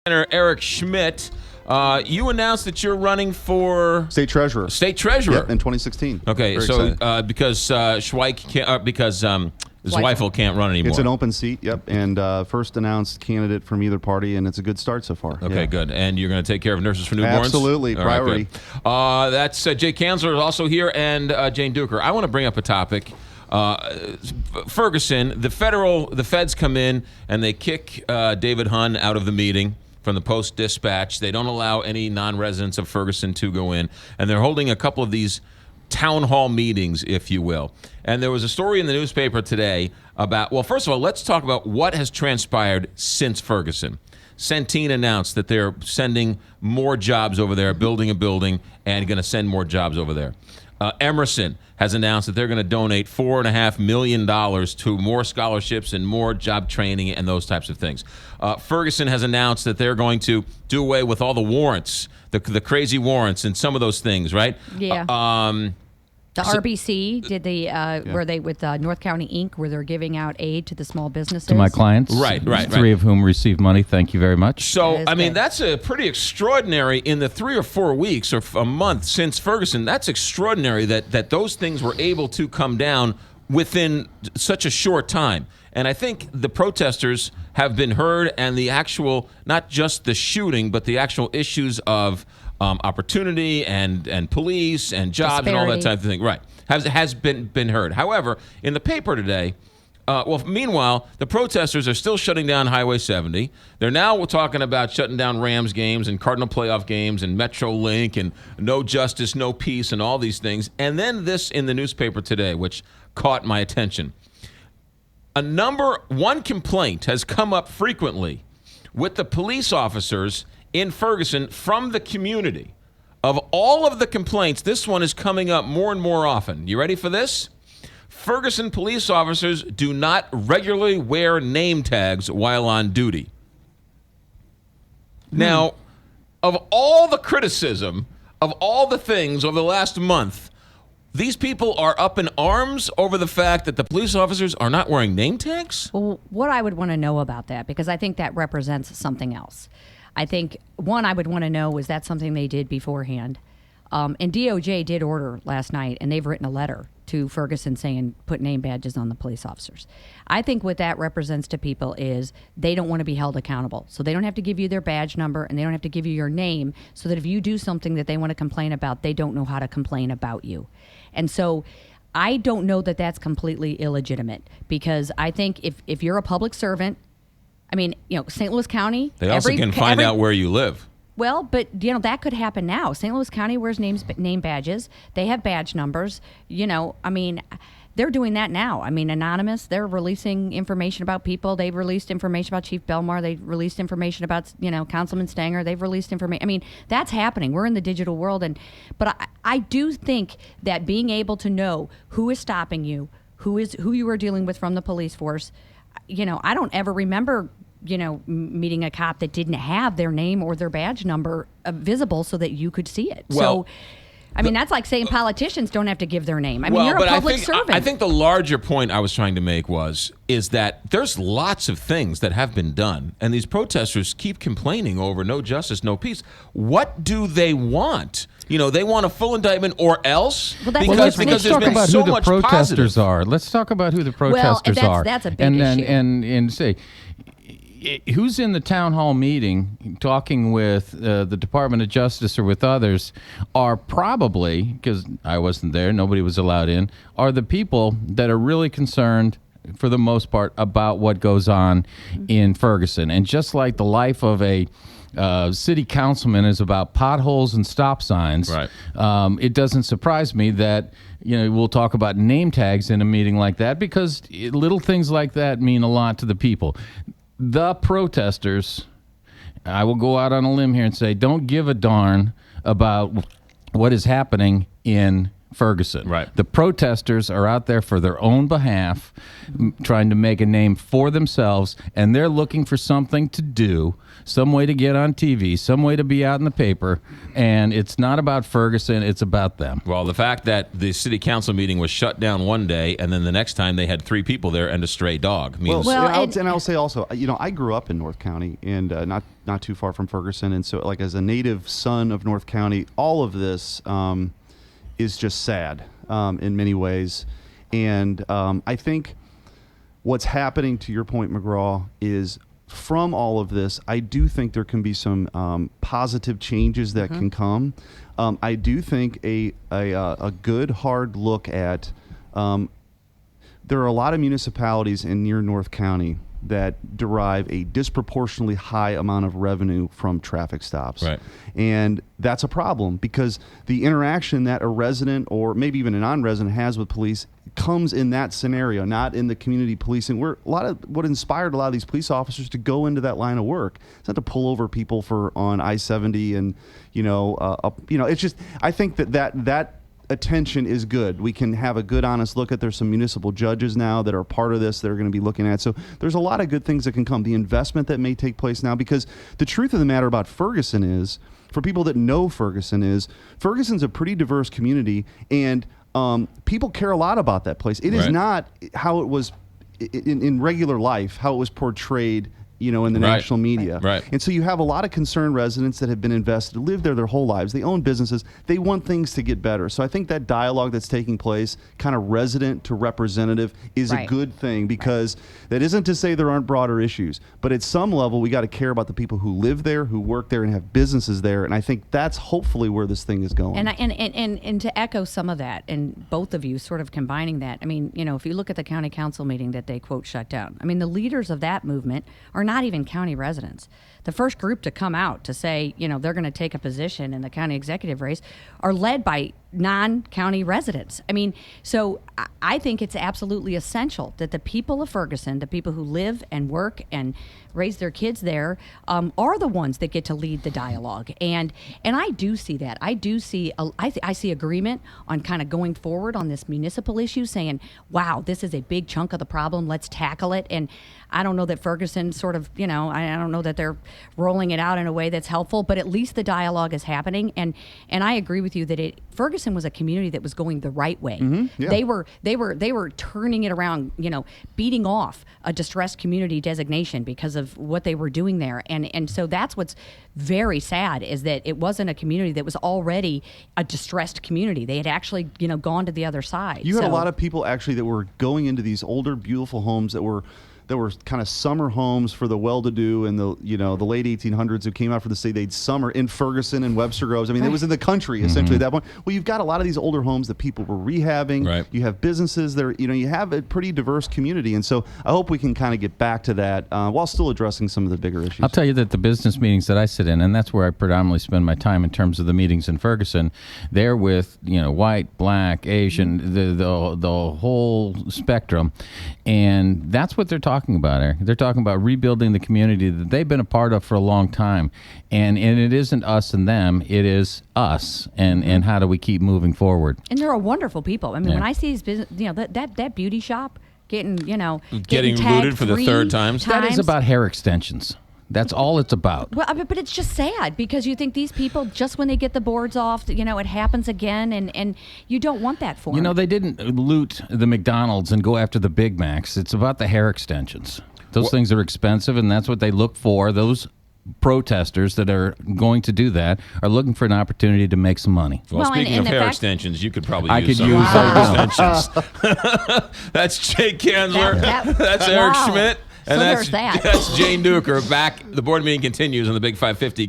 Senator Eric Schmidt, you announced that you're running for State Treasurer. State Treasurer. Yep, in 2016. Okay, Very so excited. because Schweik can't, because Zweifel can't run anymore. It's an open seat, yep, and first announced candidate from either party, and it's a good start so far. Okay, yeah. Good. And you're going to take care of Nurses for Newborns? Absolutely, All right, priority. good. That's Jay Kanzler is also here, and Jane Duker. I want to bring up a topic. Ferguson, the feds come in and they kick David Hunn out of the meeting from the Post-Dispatch. They don't allow any non-residents of Ferguson to go in, and they're holding a couple of these town hall meetings, if you will. And there was a story in the newspaper today about, well, first of all, let's talk about what has transpired since Ferguson. Centene announced that they're sending more jobs over there, building a building, and going to send more jobs over there. Emerson has announced that they're going to donate $4.5 million to more scholarships and more job training and those types of things. Ferguson has announced that they're going to do away with all the warrants, the crazy warrants and some of those things, right? Yeah. The RBC did where they with North County Inc., where they're giving out aid to the small businesses. To my clients. Right. Three of whom received money. Thank you very much. So, I mean, that's a pretty extraordinary in the 3 or 4 weeks or a month since Ferguson. That's extraordinary that those things were able to come down within such a short time. And I think the protesters have been heard, and the actual, not just the shooting, but the actual issues of opportunity and police and jobs and all that type of thing, right, has been heard. However, in the paper today, meanwhile, the protesters are still shutting down Highway 70. They're now talking about shutting down Rams games and Cardinal playoff games and MetroLink and no justice, no peace, and all these things. And then this in the newspaper today, which caught my attention. One complaint has come up frequently with the police officers in Ferguson from the community. Of all of the complaints, this one is coming up more and more often. You ready for this? Ferguson police officers do not regularly wear name tags while on duty. Now, of all the criticism, of all the things over the last month, these people are up in arms over the fact that the police officers are not wearing name tags? Well, what I would want to know about that, because I think that represents something else. I think, one, I would want to know, is that something they did beforehand? And DOJ did order last night, and they've written a letter to Ferguson saying, put name badges on the police officers. I think what that represents to people is they don't want to be held accountable. So they don't have to give you their badge number, and they don't have to give you your name, so that if you do something that they want to complain about, they don't know how to complain about you. And so I don't know that that's completely illegitimate, because I think if you're a public servant, I mean, St. Louis County. They also can find out where you live. Well, but, that could happen now. St. Louis County wears name badges. They have badge numbers. I mean, they're doing that now. I mean, Anonymous, they're releasing information about people. They've released information about Chief Belmar. They've released information about, Councilman Stanger. They've released information. I mean, that's happening. We're in the digital world. But I do think that being able to know who is stopping you, who you are dealing with from the police force, I don't ever remember, meeting a cop that didn't have their name or their badge number visible so that you could see it. Well, I mean, that's like saying politicians don't have to give their name. I mean, you're a public servant. I think the larger point I was trying to make is that there's lots of things that have been done, and these protesters keep complaining over no justice, no peace. What do they want? They want a full indictment or else? Well, that's because let's there's talk been about so who the much protesters positive. are. Let's talk about who the protesters are. That's a big and then, issue. And say, who's in the town hall meeting talking with the Department of Justice or with others are probably, because I wasn't there, nobody was allowed in, are the people that are really concerned, for the most part, about what goes on in Ferguson. And just like the life of a city councilman is about potholes and stop signs, right. It doesn't surprise me that we'll talk about name tags in a meeting like that, because little things like that mean a lot to the people. The protesters, I will go out on a limb here and say, don't give a darn about what is happening in Ferguson. Right. The protesters are out there for their own behalf, trying to make a name for themselves, and they're looking for something to do, some way to get on TV, some way to be out in the paper, and it's not about Ferguson, it's about them. Well, the fact that the city council meeting was shut down one day, and then the next time they had 3 people there and a stray dog means Well, and I'll say also, I grew up in North County and not too far from Ferguson, and so like as a native son of North County, all of this is just sad in many ways, and I think what's happening, to your point, McGraw, is from all of this, I do think there can be some positive changes that can come. I do think a good hard look at there are a lot of municipalities in near North County that derive a disproportionately high amount of revenue from traffic stops. Right. And that's a problem because the interaction that a resident or maybe even a non-resident has with police comes in that scenario, not in the community policing. Where a lot of what inspired a lot of these police officers to go into that line of work. It's not to pull over people on I-70 and it's just, I think that attention is good. We can have a good, honest look at. There's some municipal judges now that are part of this that are going to be looking at. So there's a lot of good things that can come. The investment that may take place now, because the truth of the matter about Ferguson is, for people that know Ferguson's a pretty diverse community, and people care a lot about that place. It is not how it was in regular life, how it was portrayed in the national media. Right. And so you have a lot of concerned residents that have been invested, live there their whole lives. They own businesses. They want things to get better. So I think that dialogue that's taking place, kind of resident to representative, is a good thing, because that isn't to say there aren't broader issues. But at some level, we got to care about the people who live there, who work there, and have businesses there. And I think that's hopefully where this thing is going. And to echo some of that, and both of you sort of combining that, I mean, if you look at the county council meeting that they, quote, shut down, I mean, the leaders of that movement are not even county residents. The first group to come out to say, they're going to take a position in the county executive race are led by non-county residents. I mean, so I think it's absolutely essential that the people of Ferguson, the people who live and work and raise their kids there, are the ones that get to lead the dialogue. And I do see that. I do see, I see agreement on kind of going forward on this municipal issue, saying, wow, this is a big chunk of the problem. Let's tackle it. And I don't know that Ferguson sort of, I don't know that they're rolling it out in a way that's helpful, but at least the dialogue is happening. And I agree with you that Ferguson was a community that was going the right way. Mm-hmm. Yeah. They were turning it around, beating off a distressed community designation because of what they were doing there. And so that's what's very sad, is that it wasn't a community that was already a distressed community. They had actually, gone to the other side. You had a lot of people actually that were going into these older, beautiful homes that were kind of summer homes for the well-to-do in the the late 1800s who came out for the city. They'd summer in Ferguson and Webster Groves. I mean, it was in the country essentially at that point. Well, you've got a lot of these older homes that people were rehabbing. Right. You have businesses there. You have a pretty diverse community, and so I hope we can kind of get back to that while still addressing some of the bigger issues. I'll tell you that the business meetings that I sit in, and that's where I predominantly spend my time in terms of the meetings in Ferguson, they're with white, black, Asian, the whole spectrum, and that's what they're talking about, Eric. They're talking about rebuilding the community that they've been a part of for a long time. And it isn't us and them, it is us. And how do we keep moving forward? And they're wonderful people. I mean, when I see these business, that beauty shop getting getting looted for the third time. That is about hair extensions. That's all it's about. Well, but it's just sad, because you think these people, just when they get the boards off, it happens again, and you don't want that for them. They didn't loot the McDonald's and go after the Big Macs. It's about the hair extensions. Those things are expensive, and that's what they look for. Those protesters that are going to do that are looking for an opportunity to make some money. Well, speaking of hair extensions, you could probably I use could some use hair extensions. That's Jake Kanzler. That's Eric Schmidt. And so there's that. That's Jane Duker. Back. The board meeting continues on the Big 550.